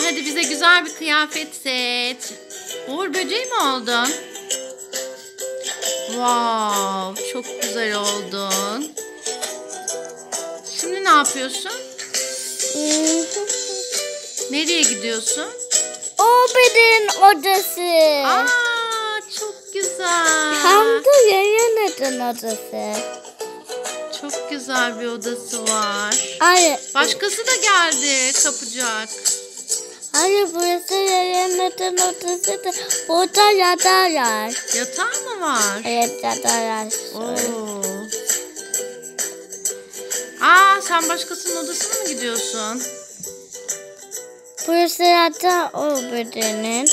hadi bize güzel bir kıyafet seç. Uğur böceği mi oldun? Wow, çok güzel oldun. Şimdi ne yapıyorsun? Nereye gidiyorsun? O benim odası. Aa, çok güzel. Hem de yayınladın odası. Çok güzel bir odası var. Hayır. Başkası da geldi kapacak. Hayır, burası yayınladın odası da. Burada yatarlar. Yatağı mı var? Evet, yatarlar. Oo. Aa, sen başkasının odasına mı gidiyorsun? Burası yatağı o bedenin.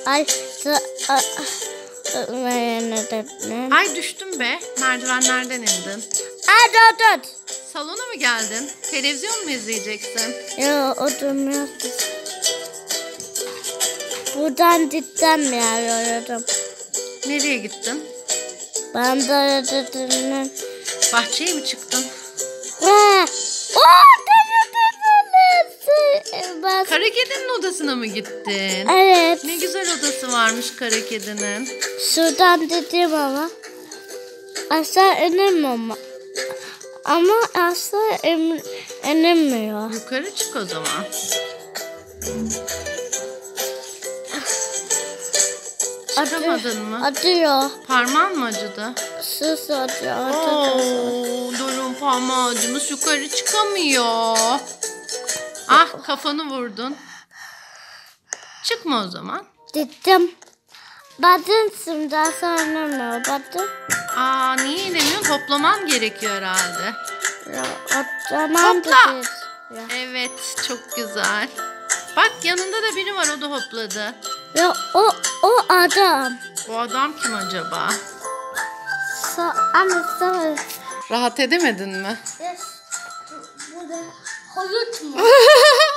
Ay, yayınladın. Ay düştüm be. Merdivenlerden indin. Ay, dur. Salona mı geldin? Televizyon mu izleyeceksin? Yok, oturmuyordu. Buradan cidden mi arıyorum? Nereye gittin? Ben de aradığının. Bahçeye mi çıktın? Kara kedinin odasına mı gittin? Evet. Ne güzel odası varmış kara kedinin. Şuradan dedim ama. Aşağı inemem ama. Ama aşağı inemiyor. Yukarı çık o zaman. Çıkamadın mı? Acıyor. Parmağın mı acıdı? Sus acıyor. Oo, Doruk'un parmağı acımış, yukarı çıkamıyor. Ah, kafanı vurdun. Çıkma o zaman. Dedim. Badın şimdi aşağı inemiyor. Badın. Aa, niye inemiyorsun? Hoplaman gerekiyor herhalde. O zaman Hopla. dedi. Evet, çok güzel. Bak, yanında da biri var, o da hopladı. Ya o adam. Bu adam kim acaba? Ama Rahat edemedin mi? burada havuç mu?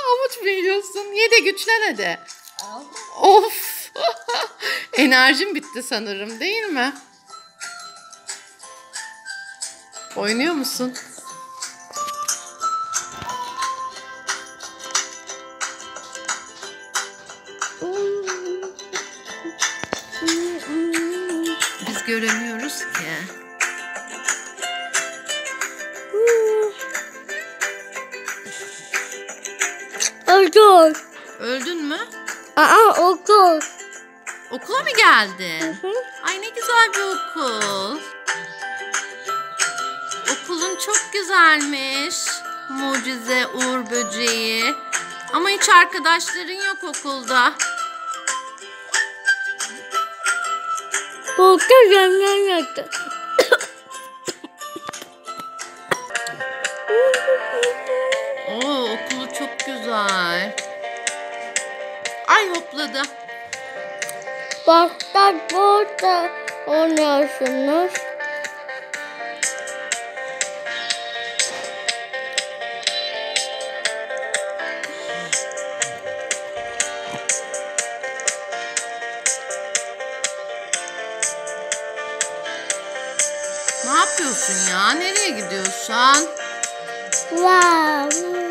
Havuç mu yiyorsun? Ye de güçlen hadi. Of. Enerjim bitti sanırım, değil mi? Oynuyor musun? Biz göremiyoruz ki. Okul. Öldün mü? Okul. Okula mı geldin? Ay, ne güzel bir okul. Okulun çok güzelmiş. Mucize Uğur böceği. Ama hiç arkadaşların yok okulda. Okul yanıyordu. Oo, okulu çok güzel. Ay, hopladı. Başta burada oynuyorsunuz. Ne yapıyorsun ya? Nereye gidiyorsun? Wow.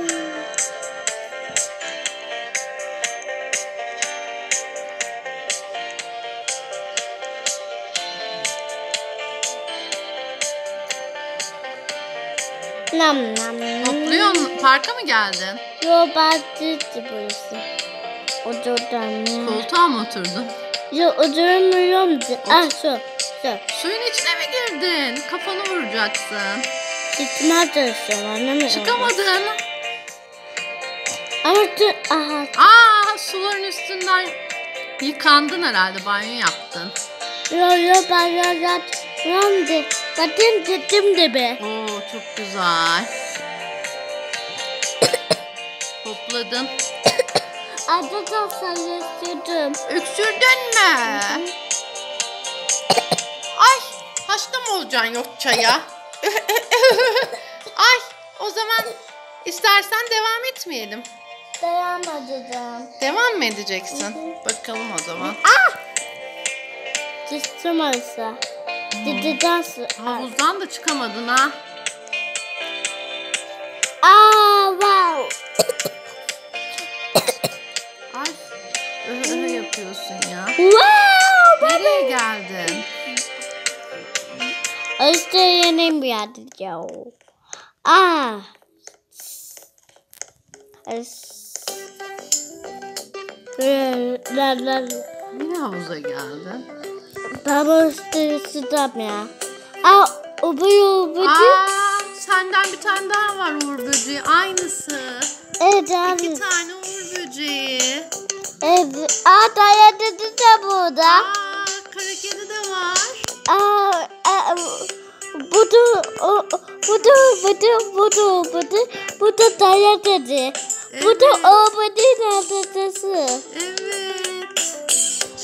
Nam nam. Hopluyorsun. Parka mı geldin? Yo, bahçesi burası. Oturdan. Koltuğa mı oturdun? Yo, oturamıyorum. Şu. Suyun içine mi girdin? Kafanı vuracaksın. Çıkmaya çalışıyorum, anlamıyorum. Çıkamadın. Ama aha. Aa, suların üstünden yıkandın herhalde. Banyo yaptın. Yo, ben yatıyorum. Bakın dedim de be. Oo, çok güzel. Hopladın. Arkadaşlar yaşadım. Öksürdün mü? Ay, hasta mı olacaksın yok çaya? Ay, o zaman istersen devam etmeyelim. Dayanmadım. Devam mı edeceksin? Bakalım o zaman. Ah! Düştüm oysa. Dededen su. Havuzdan da çıkamadın ha. Wow. yapıyorsun ya? Wow! Nereye geldin? İşte yeni bir yerde ya. Ah. Yine havuza geldin. Baba ısıtam ya. Aa, ubu. Senden bir tane daha var Uğur böceği. Aynısı. Evet, 2 abi. tane Uğur böceği. Evet. Aa, dayadı da burada. Kara kedi de var. Bu da dayadı. Bu da o budun adası. Evet.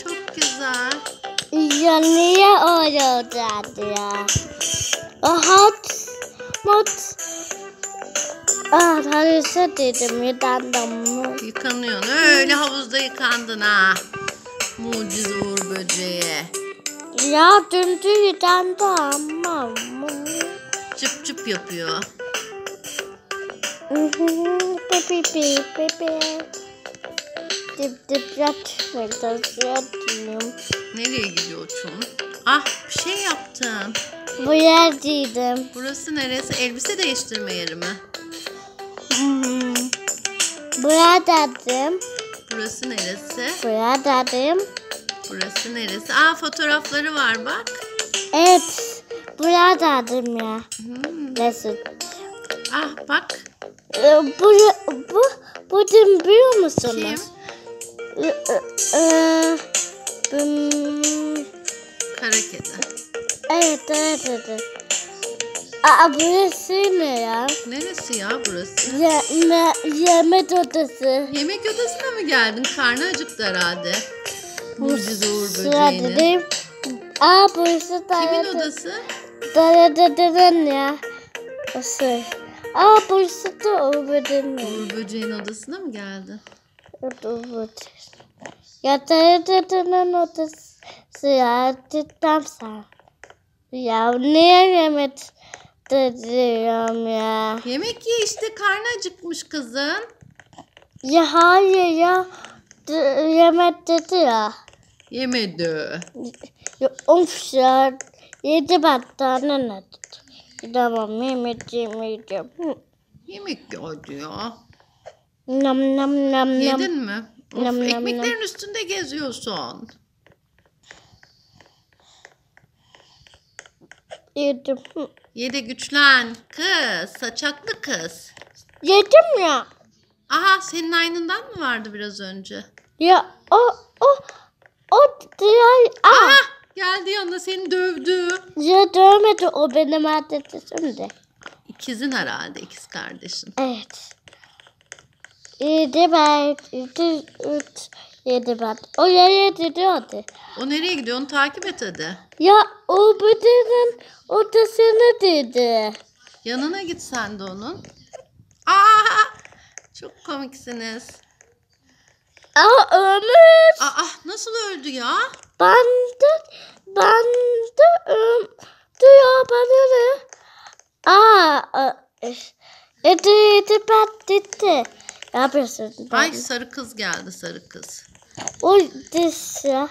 Çok güzel. Ya niye öyle ya? Mod. Harika dedim yıkandım. Yıkanıyorsun. Öyle havuzda yıkandın ha. Mucize Uğur böceği. Ya dündü yıkandım ama. Çıp çıp yapıyor. Pepe. Dip yatmıyor. Nereye gidiyor uçun? Ah, bir şey yaptın. Bu yerdeydim. Burası neresi? Elbise değiştirme yeri mi? Buradaydım. Burası neresi? Buradaydım. Burası neresi? Fotoğrafları var bak. Evet. Buradaydım ya. Nasıl? Bak. Bu kim biliyor musunuz? Kim? Kara kedi. Evet. Burası ne ya? Neresi ya burası? Yemek odası. Yemek odasına mı geldin? Karnı acıktı herhalde. Mucize Uğur böceğinin. Burası da. Kimin odası? Dayadıdın ya. Burası. Burası da Uğur böceğinin. Uğur böceğin odasına mı geldin? Ya dayadıdın odası ya. Cidden sen. Ya niye yemek diyorum ya? Yemek ye işte, karnı acıkmış kızın. Ya hayır ya. Yemek dedi ya. Yemedi. Ya of ya. Yedi battaniye ne dedi. Tamam yemeyeceğim. Yemek geldi ya. Nam. Yedin mi? Of, Nam. ekmeklerin üstünde geziyorsun. Yedim. Ye de güçlen kız. Saçaklı kız. Yedim ya. Aha, senin aynından mı vardı biraz önce? Ya o diğer. Aha, geldi yanına, seni dövdü. Ya dövmedi, o benim adresim de. İkizin herhalde, ikiz kardeşin. Evet. Yedi ben. O yere gidiyordu. O nereye gidiyor? Onu takip et hadi. Ya o bedenin odasını dedi. Yanına git sen de onun. Aa, çok komiksiniz. Ölmüş. Nasıl öldü ya? Ben de diyor bana ne? Edi gitti. Ne yapıyorsun? Ay, sarı kız geldi, sarı kız. O dışa.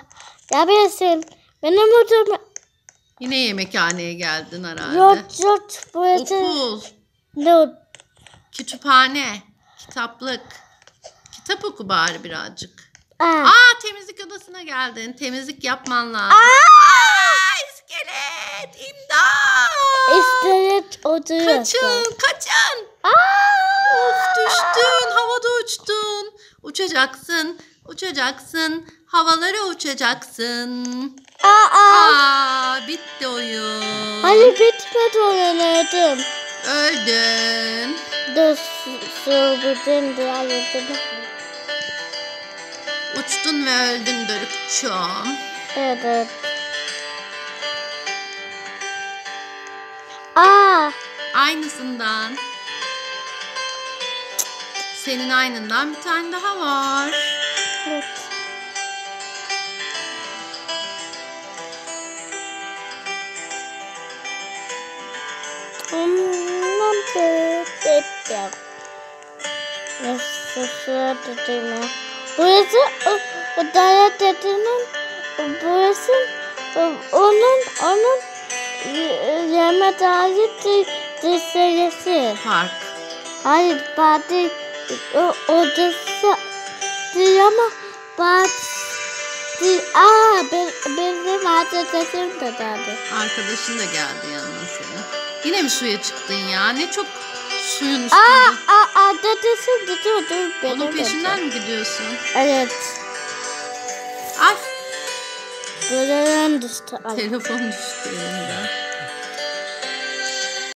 Ne yapıyorsun? Benim odam. Yine yemekhaneye geldin herhalde. Yok. Burası. Okul, Ne? kütüphane, kitaplık. Kitap oku bari birazcık. Aa. Temizlik odasına geldin. Temizlik yapman lazım. İskelet! İmdat! İskelet oturuyor. Kaçın! Of, düştün, havada uçtun. Uçacaksın. Havalara uçacaksın. Bitti oyun. Hayır bitmedi, oynadım. Öldün. Dur bütün diğerlerini. Uçtun ve öldün Dorukçum. Evet. Aynısından. Senin aynından bir tane daha var. Evet. Burası O daya dedenin burası onun yeme dair dışarısı. Park. Hayır parti odası değil ama parti. Benim arkadaşım da geldi. Arkadaşın da geldi yanına senin. Yine mi suya çıktın ya? Ne çok suyun üstünde. Arkadaşım da dur. Onun peşinden mi gidiyorsun? Evet. Ay. Böyle düştü. Telefon düştü elinden.